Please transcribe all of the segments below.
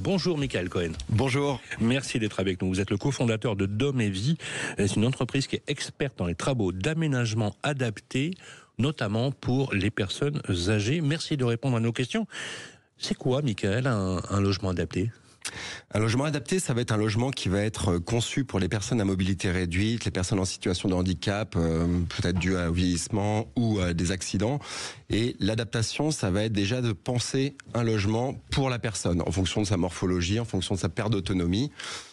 Bonjour Michael Cohen. Bonjour. Merci d'être avec nous. Vous êtes le cofondateur de Dom et Vie. C'est une entreprise qui est experte dans les travaux d'aménagement adaptés, notamment pour les personnes âgées. Merci de répondre à nos questions. C'est quoi, Michael, un logement adapté ? Un logement adapté, ça va être un logement qui va être conçu pour les personnes à mobilité réduite, les personnes en situation de handicap, peut-être dû au vieillissement ou à des accidents. Et l'adaptation, ça va être déjà de penser un logement pour la personne, en fonction de sa morphologie, en fonction de sa perte d'autonomie.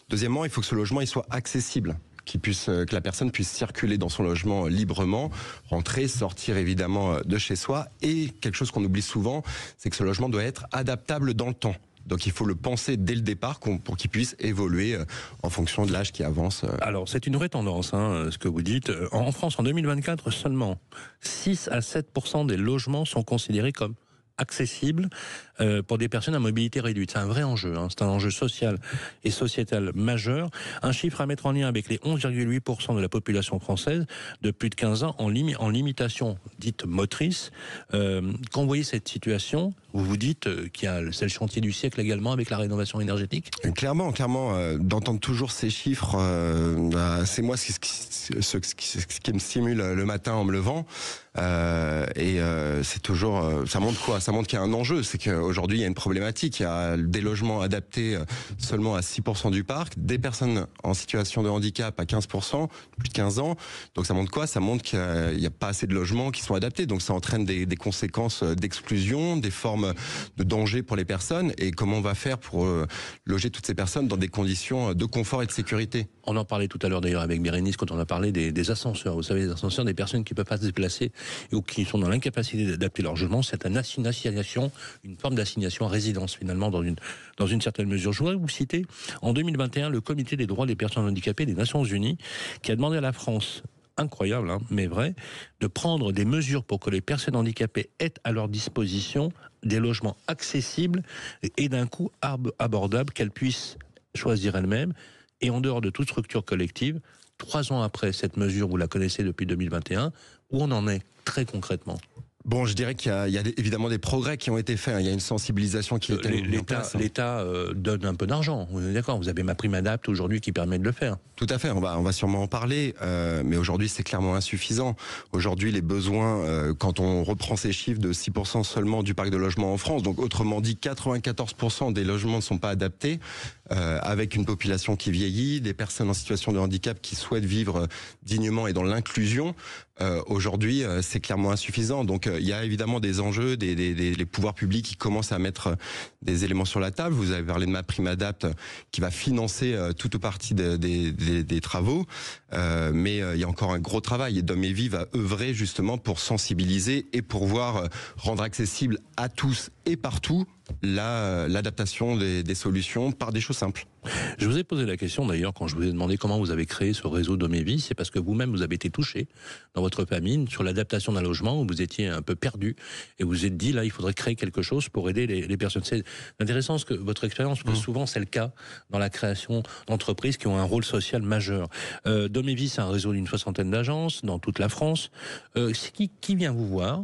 Deuxièmement, il faut que ce logement il soit accessible. Que la personne puisse circuler dans son logement librement, rentrer, sortir évidemment de chez soi. Et quelque chose qu'on oublie souvent, c'est que ce logement doit être adaptable dans le temps. Donc il faut le penser dès le départ pour qu'il puisse évoluer en fonction de l'âge qui avance. Alors c'est une vraie tendance, ce que vous dites. En France, en 2024, seulement 6 à 7% des logements sont considérés comme accessible pour des personnes à mobilité réduite. C'est un vrai enjeu, c'est un enjeu social et sociétal majeur. Un chiffre à mettre en lien avec les 11,8% de la population française de plus de 15 ans en limitation dite motrice. Quand vous voyez cette situation, vous vous dites c'est le chantier du siècle également avec la rénovation énergétique ? Clairement, d'entendre toujours ces chiffres, c'est moi ce qui me stimule le matin en me levant. C'est toujours, ça montre quoi ? Ça montre qu'il y a un enjeu, c'est qu'aujourd'hui il y a une problématique, il y a des logements adaptés seulement à 6% du parc, des personnes en situation de handicap à 15%, plus de 15 ans, donc ça montre quoi ? Ça montre qu'il n'y a pas assez de logements qui sont adaptés, donc ça entraîne des conséquences d'exclusion, des formes de danger pour les personnes, et comment on va faire pour loger toutes ces personnes dans des conditions de confort et de sécurité. On en parlait tout à l'heure d'ailleurs avec Bérénice quand on a parlé des ascenseurs, vous savez, les ascenseurs des personnes qui ne peuvent pas se déplacer ou qui sont dans l'incapacité d'adapter leur logement, c'est une forme d'assignation à résidence finalement dans une certaine mesure. Je voudrais vous citer en 2021 le Comité des droits des personnes handicapées des Nations Unies qui a demandé à la France, incroyable mais vrai, de prendre des mesures pour que les personnes handicapées aient à leur disposition des logements accessibles et d'un coût abordable qu'elles puissent choisir elles-mêmes et en dehors de toute structure collective. 3 ans après cette mesure, vous la connaissez depuis 2021, où on en est très concrètement ? Bon, je dirais qu'il y a évidemment des progrès qui ont été faits. Il y a une sensibilisation qui est mise en place. L'État donne un peu d'argent. Vous êtes d'accord ? Vous avez MaPrimeAdapt aujourd'hui qui permet de le faire. Tout à fait. On va sûrement en parler. Mais aujourd'hui, c'est clairement insuffisant. Aujourd'hui, les besoins, quand on reprend ces chiffres de 6% seulement du parc de logements en France, donc autrement dit, 94% des logements ne sont pas adaptés, avec une population qui vieillit, des personnes en situation de handicap qui souhaitent vivre dignement et dans l'inclusion. Aujourd'hui, c'est clairement insuffisant. Donc, il y a évidemment des enjeux, les pouvoirs publics qui commencent à mettre des éléments sur la table. Vous avez parlé de MaPrimeAdapt qui va financer toute partie des travaux, mais il y a encore un gros travail. Et Dom et Vie va œuvrer justement pour sensibiliser et pour rendre accessible à tous et partout l'adaptation des solutions par des choses simples. Je vous ai posé la question d'ailleurs quand je vous ai demandé comment vous avez créé ce réseau Dom et Vie, c'est parce que vous-même vous avez été touché dans votre famille sur l'adaptation d'un logement où vous étiez un peu perdu et vous vous êtes dit là il faudrait créer quelque chose pour aider les personnes. C'est intéressant votre expérience parce que souvent c'est le cas dans la création d'entreprises qui ont un rôle social majeur. Dom et Vie, c'est un réseau d'une 60aine d'agences dans toute la France. Qui vient vous voir ?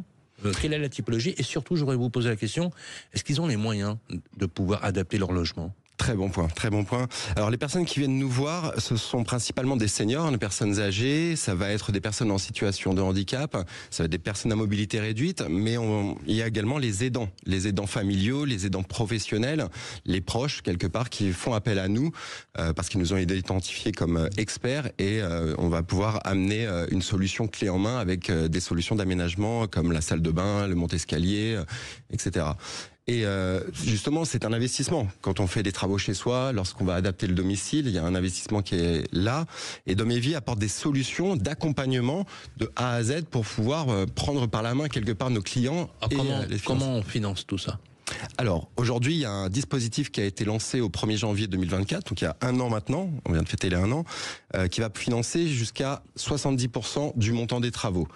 Quelle est la typologie ? Et surtout, je voudrais vous poser la question, est-ce qu'ils ont les moyens de pouvoir adapter leur logement ? Très bon point. Alors les personnes qui viennent nous voir, ce sont principalement des seniors, des personnes âgées, ça va être des personnes en situation de handicap, ça va être des personnes à mobilité réduite, mais il y a également les aidants familiaux, les aidants professionnels, les proches quelque part qui font appel à nous parce qu'ils nous ont identifiés comme experts et on va pouvoir amener une solution clé en main avec des solutions d'aménagement comme la salle de bain, le monte-escalier, etc. Et justement, c'est un investissement. Quand on fait des travaux chez soi, lorsqu'on va adapter le domicile, il y a un investissement qui est là. Et Dom et Vie apporte des solutions d'accompagnement de A à Z pour pouvoir prendre par la main quelque part nos clients. Comment on finance tout ça ? Alors, aujourd'hui, il y a un dispositif qui a été lancé au 1er janvier 2024, donc il y a 1 an maintenant, on vient de fêter les 1 an, qui va financer jusqu'à 70% du montant des travaux.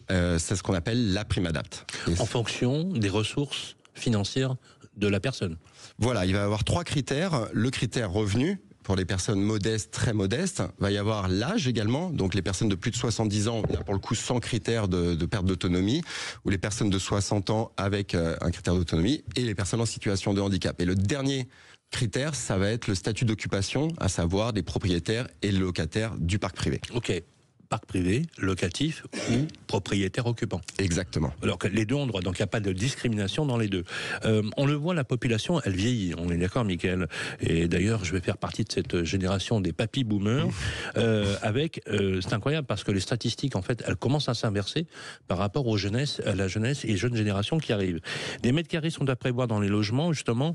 C'est ce qu'on appelle la PrimeAdapt. En fonction des ressources financière de la personne. Voilà, il va y avoir 3 critères. Le critère revenu, pour les personnes modestes, très modestes. Il va y avoir l'âge également, donc les personnes de plus de 70 ans, là pour le coup sans critère de perte d'autonomie, ou les personnes de 60 ans avec un critère d'autonomie, et les personnes en situation de handicap. Et le dernier critère, ça va être le statut d'occupation, à savoir des propriétaires et locataires du parc privé. Ok. Parc privé, locatif ou propriétaire occupant. Exactement. Alors que les deux ont droit, donc il n'y a pas de discrimination dans les deux. On le voit, la population, elle vieillit, on est d'accord, Mickaël. Et d'ailleurs, je vais faire partie de cette génération des papy boomers. C'est incroyable parce que les statistiques, en fait, elles commencent à s'inverser par rapport à la jeunesse et jeunes générations qui arrivent. Des mètres carrés sont à prévoir dans les logements, justement,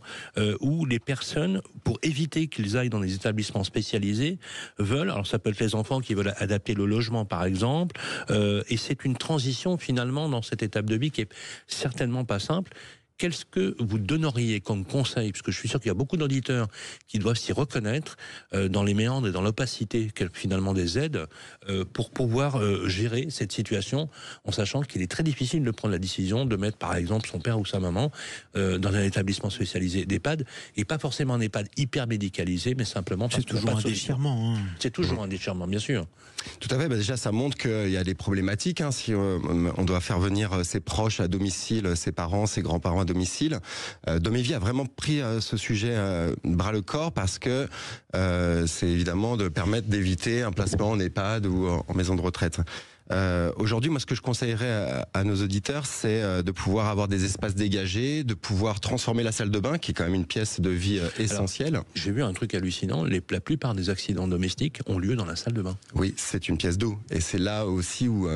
où les personnes, pour éviter qu'ils aillent dans des établissements spécialisés, veulent, alors ça peut être les enfants qui veulent adapter le logement, par exemple, et c'est une transition finalement dans cette étape de vie qui est certainement pas simple. Qu'est-ce que vous donneriez comme conseil, parce que je suis sûr qu'il y a beaucoup d'auditeurs qui doivent s'y reconnaître dans les méandres et dans l'opacité finalement des aides pour pouvoir gérer cette situation en sachant qu'il est très difficile de prendre la décision de mettre par exemple son père ou sa maman dans un établissement spécialisé d'EHPAD et pas forcément un EHPAD hyper médicalisé mais simplement parce que c'est toujours un déchirement. C'est toujours un déchirement, bien sûr. Tout à fait, déjà ça montre qu'il y a des problématiques, si on doit faire venir ses proches à domicile, ses parents, ses grands-parents à domicile. Domévie a vraiment pris ce sujet bras le corps parce que c'est évidemment de permettre d'éviter un placement en EHPAD ou en maison de retraite. Aujourd'hui, moi, ce que je conseillerais à nos auditeurs, c'est de pouvoir avoir des espaces dégagés, de pouvoir transformer la salle de bain, qui est quand même une pièce de vie essentielle. Alors, j'ai vu un truc hallucinant, la plupart des accidents domestiques ont lieu dans la salle de bain. Oui, c'est une pièce d'eau. Et c'est là aussi où,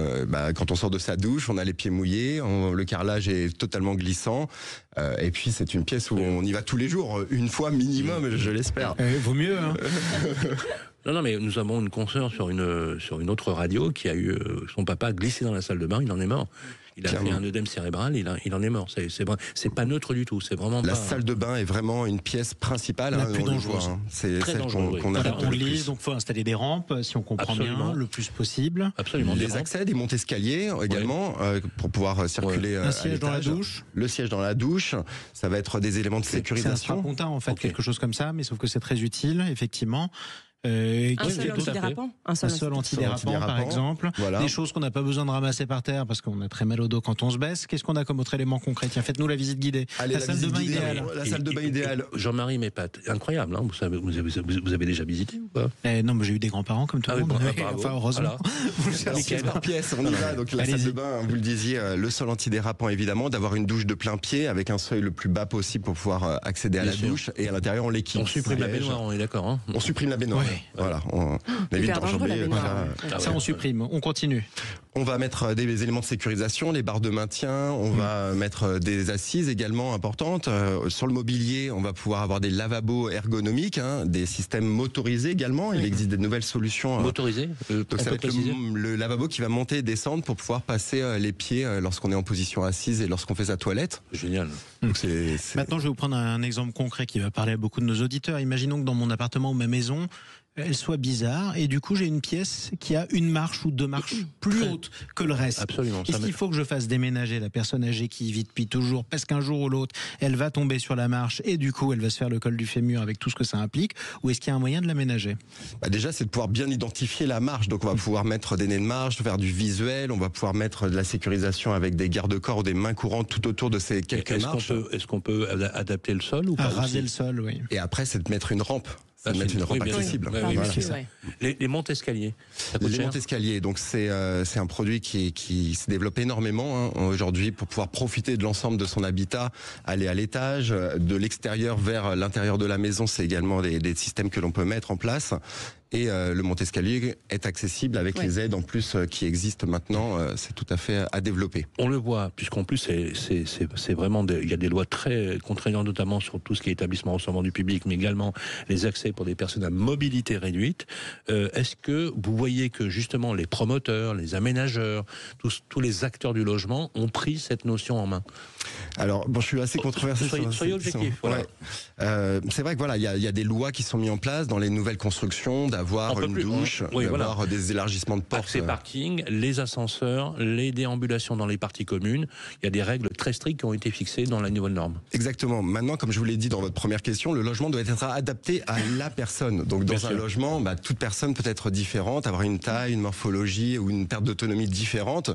quand on sort de sa douche, on a les pieds mouillés, le carrelage est totalement glissant. Et puis, c'est une pièce où on y va tous les jours, une fois minimum, je l'espère. Vaut mieux, hein. Non, mais nous avons une consoeur sur une autre radio qui a eu son papa glissé dans la salle de bain, il en est mort. Il a fait un œdème cérébral, il en est mort. C'est pas neutre du tout. C'est vraiment la pas... salle de bain est vraiment une pièce principale. La plus dangereuse. C'est très celle dangereuse. On glisse, donc faut installer des rampes, si on comprend Absolument. bien, le plus possible. Absolument. Des accès, des montées escaliers également, pour pouvoir circuler. Un siège dans la douche. Le siège dans la douche, ça va être des éléments de sécurisation. C'est un strapontin en fait, quelque chose comme ça, mais sauf que c'est très utile, effectivement. Un seul antidérapant. Un seul antidérapant, par exemple. Voilà. Des choses qu'on n'a pas besoin de ramasser par terre parce qu'on a très mal au dos quand on se baisse. Qu'est-ce qu'on a comme autre élément concret? Tiens, faites-nous la visite guidée. Allez, la salle de bain idéale. La salle de bain idéale. Jean-Marie Mépat, incroyable, hein, vous avez déjà visité ou pas? Non, mais j'ai eu des grands-parents comme tout le monde. Enfin, heureusement. Pièce par pièce, on y va. Donc la salle de bain, vous le disiez, le sol antidérapant évidemment, d'avoir une douche de plein pied avec un seuil le plus bas possible pour pouvoir accéder à la douche. Et à l'intérieur, on l'équipe. On supprime la baignoire, on est d'accord, hein? On supprime la baignoire. Voilà. On évite d'enjamber. Ça, on supprime. On continue. On va mettre des éléments de sécurisation, les barres de maintien, on va mettre des assises également importantes. Sur le mobilier, on va pouvoir avoir des lavabos ergonomiques, des systèmes motorisés également. Il existe des nouvelles solutions. Motorisés Donc ça va être le lavabo qui va monter et descendre pour pouvoir passer les pieds lorsqu'on est en position assise et lorsqu'on fait sa toilette. Génial. Donc Maintenant, je vais vous prendre un exemple concret qui va parler à beaucoup de nos auditeurs. Imaginons que dans mon appartement ou ma maison, elle soit bizarre et du coup j'ai une pièce qui a une marche ou deux marches plus hautes que le reste. Absolument. Est-ce qu'il faut que je fasse déménager la personne âgée qui y vit depuis toujours parce qu'un jour ou l'autre elle va tomber sur la marche et du coup elle va se faire le col du fémur avec tout ce que ça implique, ou est-ce qu'il y a un moyen de l'aménager? Déjà c'est de pouvoir bien identifier la marche, donc on va pouvoir mettre des nez de marche, faire du visuel, on va pouvoir mettre de la sécurisation avec des garde-corps ou des mains courantes tout autour de ces quelques marches. Est-ce qu'on peut adapter le sol ou pas? Raser le sol, oui. Et après c'est de mettre une rampe. Mettre une rampe accessible. Les montes escaliers. Les montes escaliers, donc c'est un produit qui se développe énormément aujourd'hui pour pouvoir profiter de l'ensemble de son habitat, aller à l'étage, de l'extérieur vers l'intérieur de la maison. C'est également des systèmes que l'on peut mettre en place. Et le monte-escalier est accessible avec les aides en plus qui existent maintenant. C'est tout à fait à développer. On le voit, puisqu'en plus c'est vraiment il y a des lois très contraignantes, notamment sur tout ce qui est établissement recevant du public, mais également les accès pour des personnes à mobilité réduite. Est-ce que vous voyez que justement les promoteurs, les aménageurs, tous les acteurs du logement ont pris cette notion en main? Alors, je suis assez controversé. Soyez objectif. Voilà. C'est vrai que voilà, il y a des lois qui sont mises en place dans les nouvelles constructions, d'avoir une douche, d'avoir des élargissements de portes. Accès parking, les ascenseurs, les déambulations dans les parties communes. Il y a des règles très strictes qui ont été fixées dans la nouvelle norme. Exactement. Maintenant, comme je vous l'ai dit dans votre première question, le logement doit être adapté à la personne. Donc dans un logement, toute personne peut être différente, avoir une taille, une morphologie ou une perte d'autonomie différente.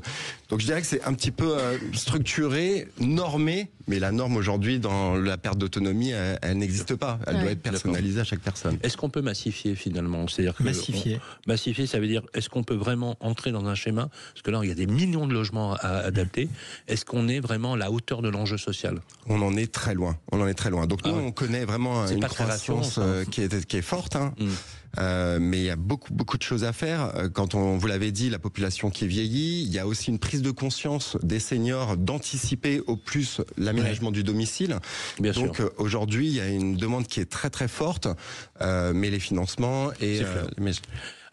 Donc je dirais que c'est un petit peu structuré, normé, mais la norme aujourd'hui dans la perte d'autonomie, elle n'existe pas. Elle doit être personnalisée à chaque personne. Est-ce qu'on peut massifier finalement? C'est-à-dire que massifier, ça veut dire est-ce qu'on peut vraiment entrer dans un schéma? Parce que là, il y a des millions de logements à adapter. Est-ce qu'on est vraiment à la hauteur de l'enjeu social? On en est très loin. On en est très loin. Donc nous, on connaît vraiment une croissance qui est forte. Mais il y a beaucoup de choses à faire. Quand vous l'avez dit, la population qui vieillit, il y a aussi une prise de conscience des seniors d'anticiper au plus l'aménagement du domicile. Donc aujourd'hui, il y a une demande qui est très forte, mais les financements et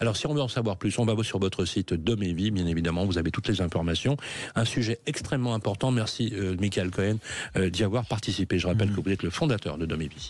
Alors, si on veut en savoir plus, on va sur votre site Dom et Vie, bien évidemment. Vous avez toutes les informations. Un sujet extrêmement important. Merci, Michael Cohen, d'y avoir participé. Je rappelle que vous êtes le fondateur de Dom et Vie.